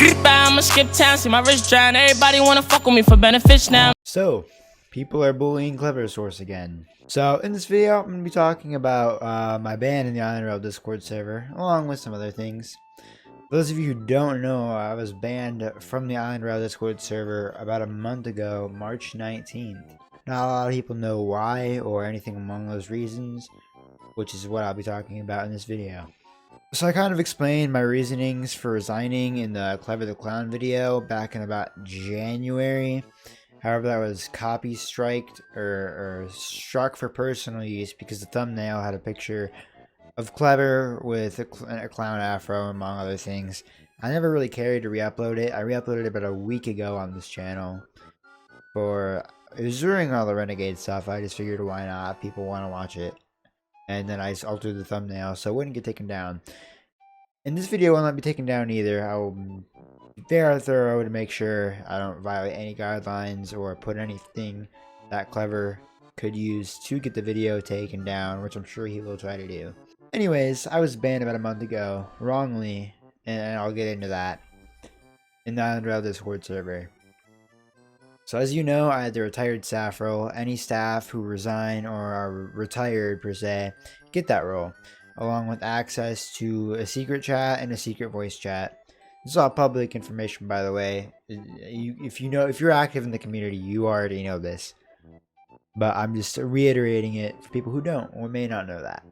I'ma skip town, see my wrist drown. Everybody wanna fuck with me for benefits now. So, people are bullying CleverSource again. So, in this video, I'm going to be talking about my ban in the Island Rail Discord server, along with some other things. For those of you who don't know, I was banned from the Island Rail Discord server about a month ago, March 19th. Not a lot of people know why or anything among those reasons, which is what I'll be talking about in this video. So I kind of explained my reasonings for resigning in the Clever the Clown video back in about January. However, that was copy striked or struck for personal use because the thumbnail had a picture of Clever with a clown afro, among other things. I never really cared to re-upload it. I re-uploaded it about a week ago on this channel. It was during all the Renegade stuff. I just figured, why not? People want to watch it. And then I altered the thumbnail so it wouldn't get taken down. In this video, I will not be taken down either. I will be very thorough to make sure I don't violate any guidelines or put anything that Clever could use to get the video taken down, which I'm sure he will try to do. Anyways, I was banned about a month ago, wrongly, and I'll get into that in the Island Rail Discord server. So as you know, I had the retired staff role. Any staff who resign or are retired per se get that role, along with access to a secret chat and a secret voice chat. This is all public information, by the way. If you're active in the community, you already know this. But I'm just reiterating it for people who don't or may not know that.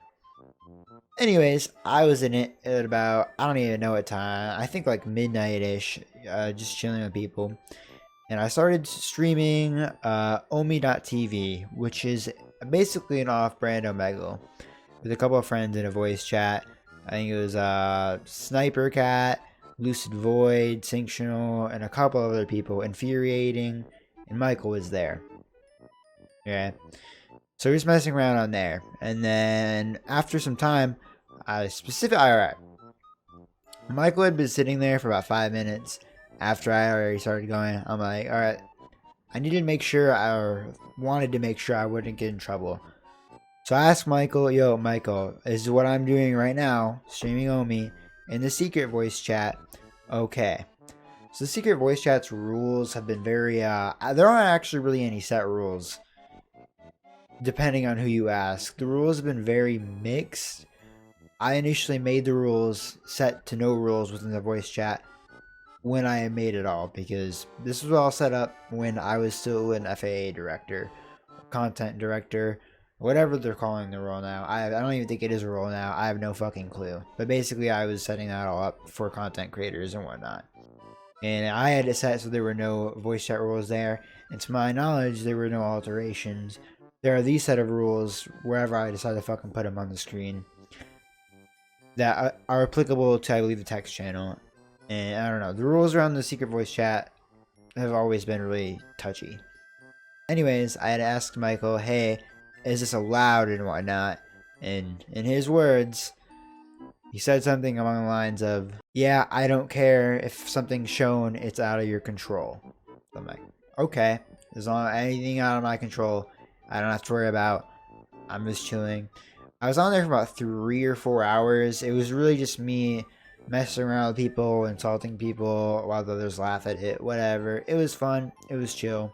Anyways, I was in it at about, I don't even know what time, I think like midnight-ish, just chilling with people. And I started streaming Omi.tv, which is basically an off-brand Omegle, with a couple of friends in a voice chat. I think it was Sniper Cat, Lucid Void, Sanctional, and a couple other people. Infuriating, and Michael was there. Yeah. So he was messing around on there. And then after some time, alright. Michael had been sitting there for about 5 minutes. After I already started going, I'm like, alright, I needed to make sure, wanted to make sure I wouldn't get in trouble. So I asked Michael, yo, Michael, is what I'm doing right now, streaming Omi, in the secret voice chat, okay. So the secret voice chat's rules have been very, there aren't actually really any set rules, depending on who you ask. The rules have been very mixed. I initially made the rules set to no rules within the voice chat when I made it all, because this was all set up when I was still an FAA director, content director, whatever they're calling the role now. I don't even think it is a role now. I have no fucking clue. But basically, I was setting that all up for content creators and whatnot. And I had it set so there were no voice chat rules there. And to my knowledge, there were no alterations. There are these set of rules wherever I decide to fucking put them on the screen that are applicable to, I believe, the text channel. And I don't know, the rules around the secret voice chat have always been really touchy. Anyways, I had asked Michael, hey, is this allowed and whatnot? And in his words, he said something along the lines of, yeah, I don't care if something's shown, it's out of your control. So I'm like, okay, as long as anything out of my control, I don't have to worry about. I'm just chilling. I was on there for about 3 or 4 hours. It was really just me messing around with people, insulting people while the others laugh at it, whatever. It was fun. It was chill.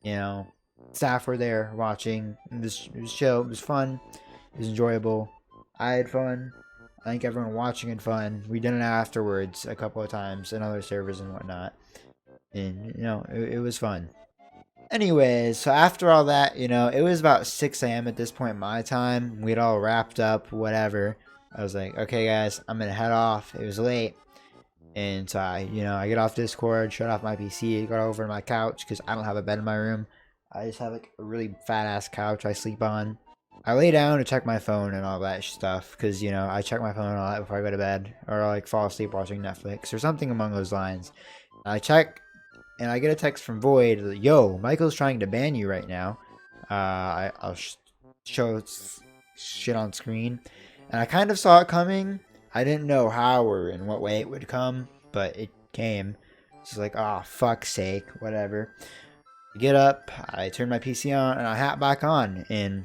You know, staff were there watching. It was chill. It was fun. It was enjoyable. I had fun. I think everyone watching had fun. We did it afterwards a couple of times in other servers and whatnot. And, you know, it was fun. Anyways, so after all that, you know, it was about 6 a.m. at this point my time. We'd all wrapped up, whatever. I was like, okay guys, I'm gonna head off. It was late. And so I get off Discord, shut off my PC, got over to my couch because I don't have a bed in my room. I just have like a really fat ass couch I sleep on. I lay down to check my phone and all that stuff because, you know, I check my phone and all that before I go to bed, or like fall asleep watching Netflix or something along those lines. I check and I get a text from Void, yo, Michael's trying to ban you right now. I'll show shit on screen. And I kind of saw it coming. I didn't know how or in what way it would come, but it came. It's like, oh, fuck's sake, whatever. I get up, I turn my PC on, and I hop back on. And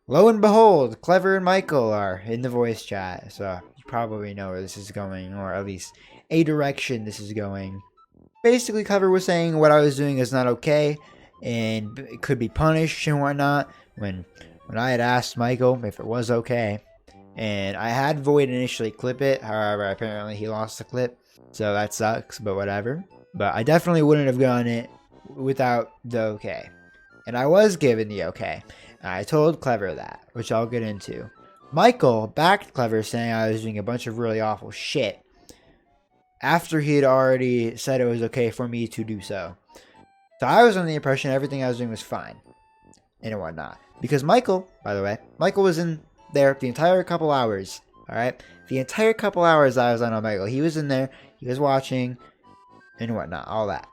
lo and behold, Clever and Michael are in the voice chat. So you probably know where this is going, or at least a direction this is going. Basically, Clever was saying what I was doing is not okay and it could be punished and whatnot. When I had asked Michael if it was okay, and I had Void initially clip it, however, apparently he lost the clip, so that sucks, but whatever. But I definitely wouldn't have done it without the okay. And I was given the okay. And I told Clever that, which I'll get into. Michael backed Clever saying I was doing a bunch of really awful shit after he had already said it was okay for me to do so. So I was under the impression everything I was doing was fine and whatnot. Because Michael, by the way, Michael was in there the entire couple hours. Alright? The entire couple hours I was on Michael. He was in there, he was watching, and whatnot, all that.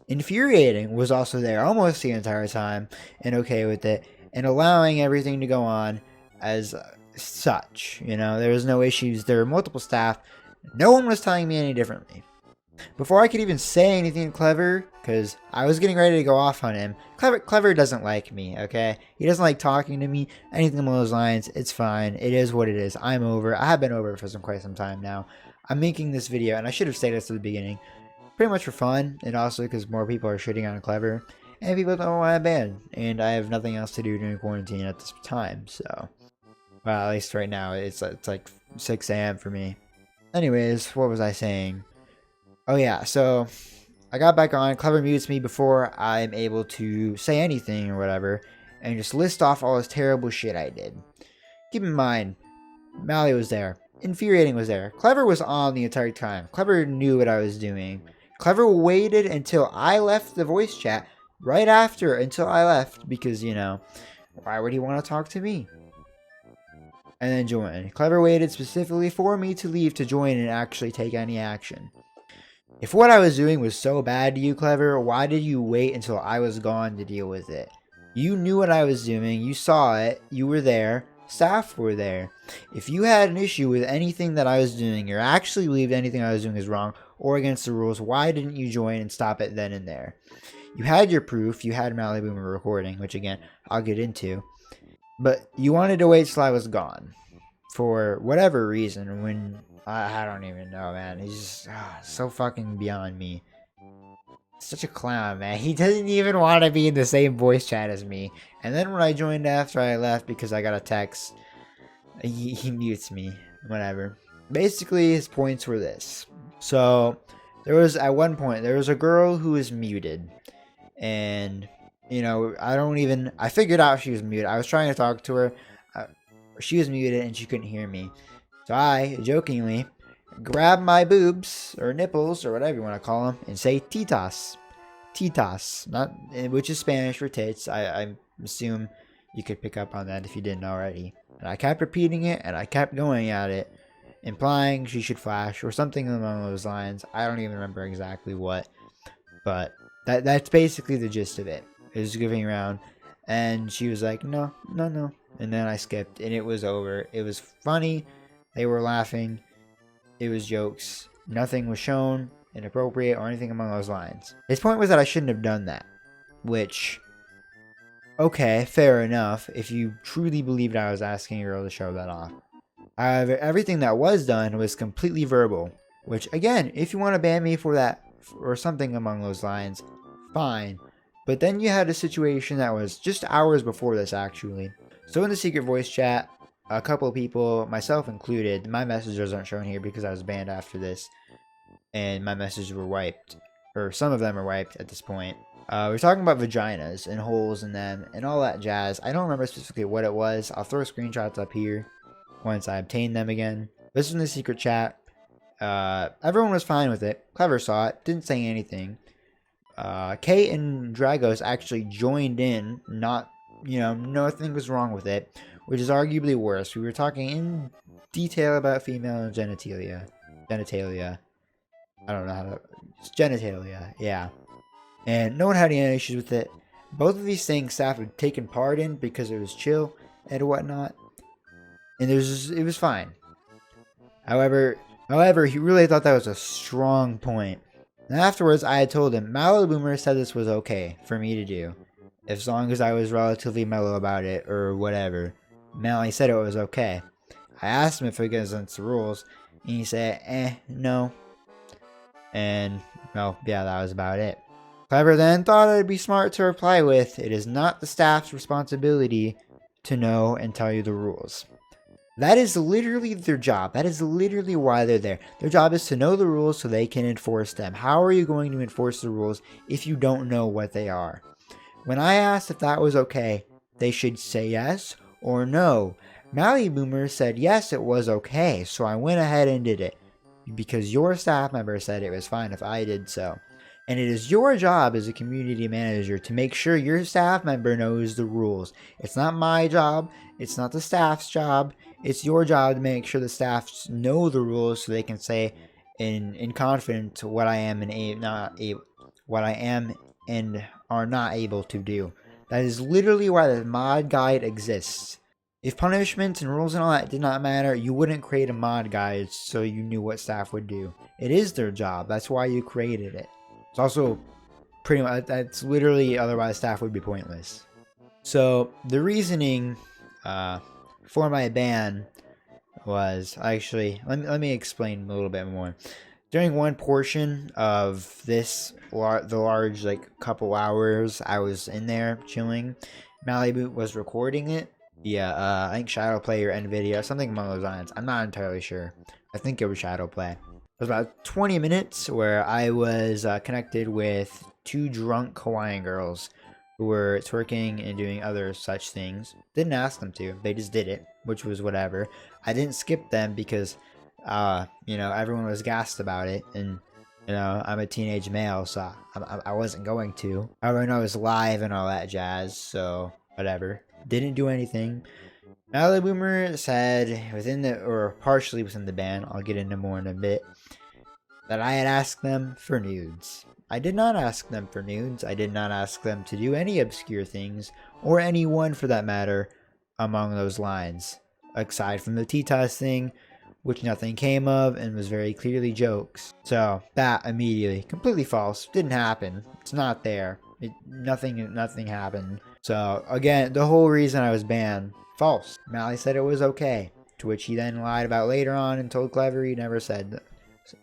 Infuriating was also there almost the entire time and okay with it and allowing everything to go on as such. You know, there was no issues. There were multiple staff. No one was telling me any differently. Before I could even say anything to Clever, because I was getting ready to go off on him, Clever doesn't like me, okay? He doesn't like talking to me, anything along those lines. It's fine. It is what it is. I'm over. I have been over it for quite some time now. I'm making this video, and I should have stated this at the beginning, pretty much for fun, and also because more people are shitting on Clever, and people don't want to ban, and I have nothing else to do during quarantine at this time, so, well, at least right now, it's like 6 a.m. for me. Anyways, what was I saying? Oh yeah, so I got back on. Clever mutes me before I'm able to say anything or whatever, and just list off all this terrible shit I did. Keep in mind, Mally was there. Infuriating was there. Clever was on the entire time. Clever knew what I was doing. Clever waited until I left the voice chat, right after until I left, because, you know, why would he want to talk to me? And then join. Clever waited specifically for me to leave to join and actually take any action. If what I was doing was so bad to you, Clever, why did you wait until I was gone to deal with it? You knew what I was doing. You saw it. You were there. Staff were there. If you had an issue with anything that I was doing, or actually believed anything I was doing is wrong or against the rules, why didn't you join and stop it then and there? You had your proof. You had Maliboomer recording, which again, I'll get into. But you wanted to wait till I was gone. For whatever reason, when... I don't even know, man. He's just so fucking beyond me. Such a clown, man. He doesn't even want to be in the same voice chat as me. And then when I joined after I left because I got a text, he mutes me. Whatever. Basically, his points were this. So, there was, at one point, there was a girl who was muted. And, you know, I figured out she was muted. I was trying to talk to her. She was muted and she couldn't hear me. So I, jokingly, grab my boobs, or nipples, or whatever you want to call them, and say titas. Titas, which is Spanish for tits. I assume you could pick up on that if you didn't already. And I kept repeating it, and I kept going at it, implying she should flash, or something along those lines. I don't even remember exactly what, but that's basically the gist of it. It was giving around, and she was like, no, and then I skipped, and it was over. It was funny. They were laughing. It was jokes. Nothing was shown inappropriate or anything along those lines. His point was that I shouldn't have done that. Which, okay, fair enough, if you truly believed I was asking a girl to show that off. However, everything that was done was completely verbal. Which, again, if you want to ban me for that, or something along those lines, fine. But then you had a situation that was just hours before this, actually. So in the secret voice chat, a couple of people, myself included, my messages aren't shown here because I was banned after this, and my messages were wiped, or some of them are wiped at this point. We're talking about vaginas and holes in them and all that jazz. I don't remember specifically what it was. I'll throw screenshots up here once I obtain them again. This was in the secret chat. Everyone was fine with it. Clever saw it, didn't say anything. Kate and Dragos actually joined in, nothing was wrong with it. Which is arguably worse. We were talking in detail about female genitalia. I don't know how to... It's genitalia, yeah. And no one had any issues with it. Both of these things staff had taken part in because it was chill and whatnot. And it was fine. However, he really thought that was a strong point. And afterwards, I had told him, Maliboomer said this was okay for me to do. As long as I was relatively mellow about it, or whatever. Mally said it was okay. I asked him if it goes against the rules, and he said, no. And, well, yeah, that was about it. Clever then thought it'd be smart to reply with, "It is not the staff's responsibility to know and tell you the rules." That is literally their job. That is literally why they're there. Their job is to know the rules so they can enforce them. How are you going to enforce the rules if you don't know what they are? When I asked if that was okay, they should say yes or no. Maliboomer said yes, it was okay, so I went ahead and did it. Because your staff member said it was fine if I did so. And it is your job as a community manager to make sure your staff member knows the rules. It's not my job. It's not the staff's job. It's your job to make sure the staff know the rules so they can say in confidence what I am what I am and are not able to do. That is literally why the mod guide exists. If punishments and rules and all that did not matter, you wouldn't create a mod guide so you knew what staff would do. It is their job. That's why you created it. It's also pretty much, that's literally, otherwise staff would be pointless. So the reasoning for my ban was actually, let me explain a little bit more. During one portion of this, the large like couple hours I was in there chilling, Malibu was recording it. Yeah, I think Shadowplay or NVIDIA, something along those lines. I'm not entirely sure. I think it was Shadowplay. It was about 20 minutes where I was connected with two drunk Hawaiian girls who were twerking and doing other such things. Didn't ask them to. They just did it, which was whatever. I didn't skip them because, you know, everyone was gassed about it. And, you know, I'm a teenage male, so I wasn't going to. I know it was live and all that jazz, so whatever. Didn't do anything. Maliboomer said within the, or partially within the ban, I'll get into more in a bit, that I had asked them for nudes. I did not ask them for nudes. I did not ask them to do any obscure things, or anyone for that matter, among those lines. Aside from the T-Toss thing, which nothing came of and was very clearly jokes. So, that immediately, completely false. Didn't happen. It's not there. Nothing happened. So, again, the whole reason I was banned, false. Mally said it was okay, to which he then lied about later on and told Clever he never said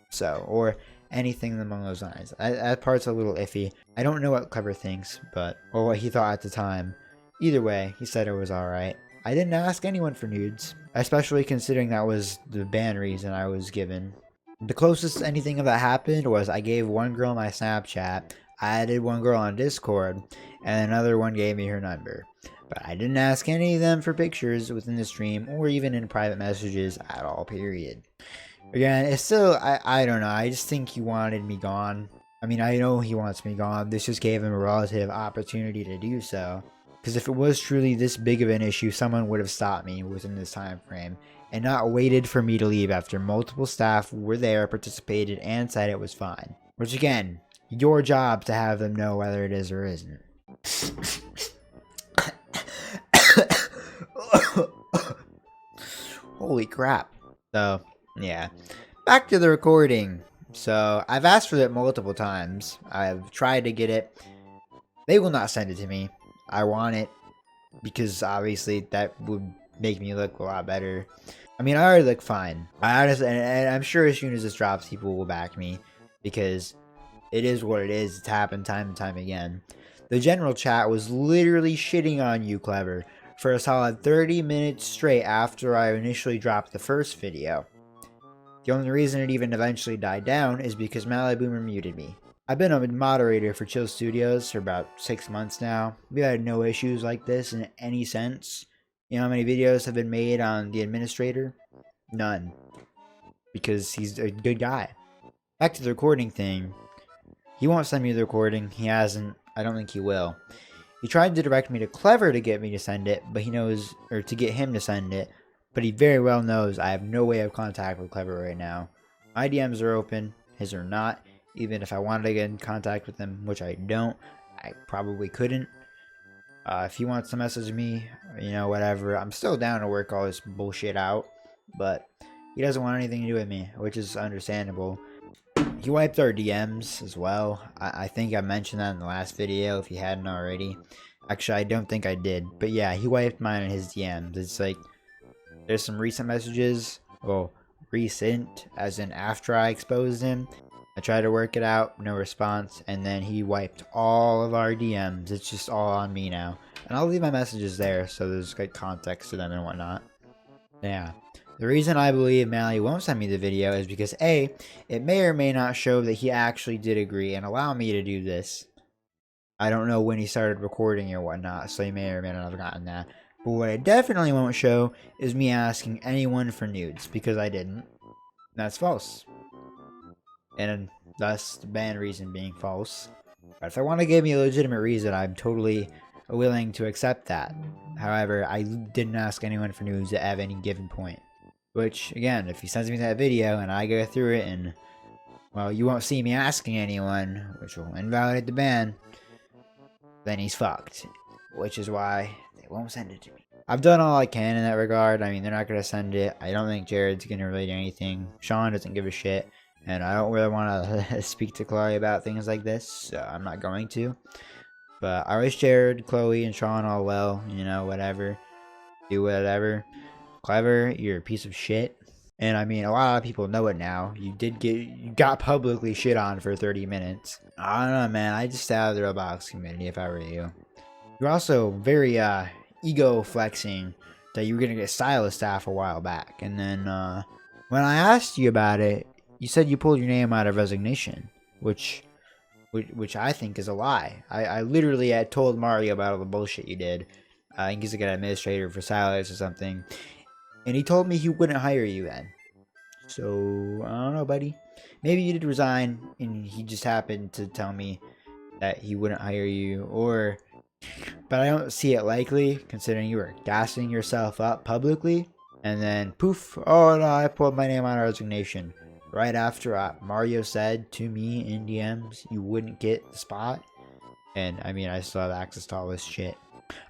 so, or anything along those lines. That part's a little iffy. I don't know what Clever thinks, or what he thought at the time. Either way, he said it was alright. I didn't ask anyone for nudes, especially considering that was the ban reason I was given. The closest anything of that happened was I gave one girl my Snapchat, I added one girl on Discord, and another one gave me her number. But I didn't ask any of them for pictures within the stream or even in private messages at all, period. Again, it's still, I don't know, I just think he wanted me gone. I mean, I know he wants me gone. This just gave him a relative opportunity to do so. Because if it was truly this big of an issue, someone would have stopped me within this time frame and not waited for me to leave after multiple staff were there, participated, and said it was fine. Which again, your job to have them know whether it is or isn't. Holy crap. So, yeah. Back to the recording. So, I've asked for it multiple times. I've tried to get it. They will not send it to me. I want it because obviously that would make me look a lot better. I mean, I already look fine. I honestly, and I'm sure as soon as this drops, people will back me because it is what it is. It's happened time and time again. The general chat was literally shitting on you, Clever, for a solid 30 minutes straight after I initially dropped the first video. The only reason it even eventually died down is because Maliboomer muted me. I've been a moderator for Chill Studios for about 6 months now. We had no issues like this in any sense. You know how many videos have been made on the administrator? None. Because he's a good guy. Back to the recording thing. He won't send me the recording. He hasn't. I don't think he will. He tried to direct me to Clever to get me to send it, but he knows, or to get him to send it, but he very well knows I have no way of contact with Clever right now. My DMs are open, his are not. Even if I wanted to get in contact with him, which I don't, I probably couldn't. If he wants to message me, you know, whatever, I'm still down to work all this bullshit out, but he doesn't want anything to do with me, which is understandable. He wiped our DMs as well. I think I mentioned that in the last video if you hadn't already. Actually, I don't think I did, but yeah, he wiped mine in his DMs. It's like, there's some recent messages, well, recent, as in after I exposed him. I tried to work it out, no response, and then he wiped all of our DMs. It's just all on me now. And I'll leave my messages there so there's good context to them and whatnot. Yeah. The reason I believe Mally won't send me the video is because A, it may or may not show that he actually did agree and allow me to do this. I don't know when he started recording or whatnot, so he may or may not have gotten that. But what it definitely won't show is me asking anyone for nudes, because I didn't. That's false. And thus the ban reason being false. But if I want to give me a legitimate reason, I'm totally willing to accept that. However, I didn't ask anyone for nudes at any given point. Which, again, if he sends me that video and I go through it and, well, you won't see me asking anyone, which will invalidate the ban, then he's fucked. Which is why they won't send it to me. I've done all I can in that regard. I mean, they're not going to send it. I don't think Jared's going to really do anything. Sean doesn't give a shit. And I don't really want to speak to Chloe about things like this, so I'm not going to. But I wish Jared, Chloe, and Sean all well. You know, whatever. Do whatever. Clever, you're a piece of shit. And I mean, a lot of people know it now. You got publicly shit on for 30 minutes. I don't know, man. I just stay out of the Roblox community if I were you. You're also very ego flexing that you were gonna get stylist staff a while back, and then when I asked you about it, you said you pulled your name out of resignation, which I think is a lie. I literally had told Mario about all the bullshit you did. I think he's like an administrator for stylist or something, and he told me he wouldn't hire you then. So I don't know, buddy. Maybe you did resign, and he just happened to tell me that he wouldn't hire you, or. But I don't see it likely, considering you were gassing yourself up publicly, and then poof, oh no, I pulled my name out of resignation. Right after Mario said to me in DMs you wouldn't get the spot, and I mean, I still have access to all this shit.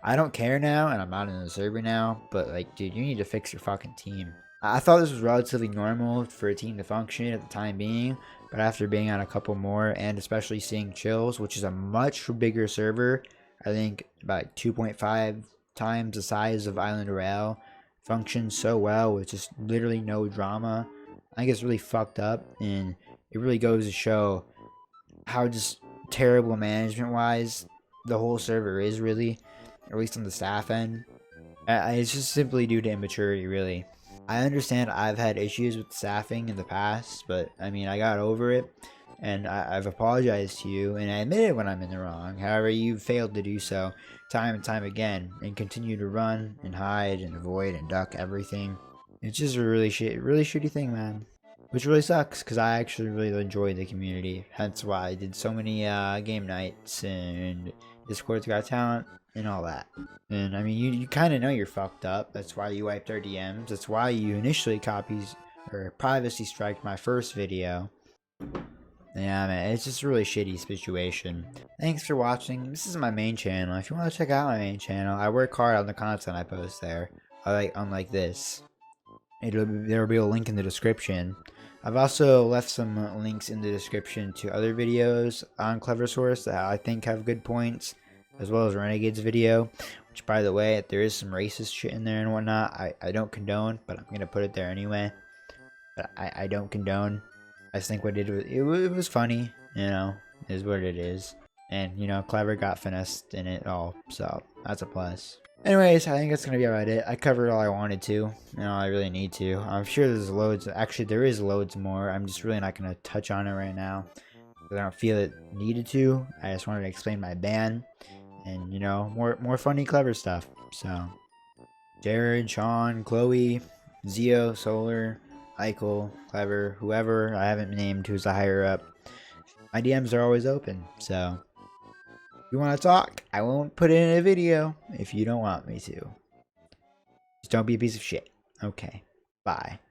I don't care now, and I'm not in the server now, but like, dude, you need to fix your fucking team. I thought this was relatively normal for a team to function at the time being, but after being on a couple more, and especially seeing Chills, which is a much bigger server, I think about 2.5 times the size of Island Rail, functions so well with just literally no drama. I think it's really fucked up, and it really goes to show how just terrible management wise the whole server is, really, or at least on the staff end. It's just simply due to immaturity, really. I understand I've had issues with staffing in the past, but I mean, I got over it. And I've apologized to you, and I admit it when I'm in the wrong. However, you've failed to do so time and time again, and continue to run and hide and avoid and duck everything. It's just a really shitty thing, man. Which really sucks, because I actually really enjoy the community. Hence why I did so many game nights and Discord's Got Talent and all that. And I mean, you kind of know you're fucked up. That's why you wiped our DMs. That's why you initially privacy striked my first video. Yeah, man, it's just a really shitty situation. Thanks for watching. This is my main channel. If you want to check out my main channel, I work hard on the content I post there. Unlike this. There will be a link in the description. I've also left some links in the description to other videos on CleverSource that I think have good points, as well as Renegade's video, which, by the way, there is some racist shit in there and whatnot. I don't condone, but I'm going to put it there anyway. But I don't condone. I just think what it did it was funny, you know, is what it is. And, you know, Clever got finessed in it all, so that's a plus. Anyways, I think that's going to be about it. I covered all I wanted to. You know, I really need to. I'm sure there's loads. Actually, there is loads more. I'm just really not going to touch on it right now, because I don't feel it needed to. I just wanted to explain my ban. And, you know, more funny, clever stuff. So, Jared, Sean, Chloe, Zio, Solar, Eichel, Clever, whoever I haven't named who's a higher up. My DMs are always open, so if you want to talk, I won't put it in a video if you don't want me to. Just don't be a piece of shit. Okay, bye.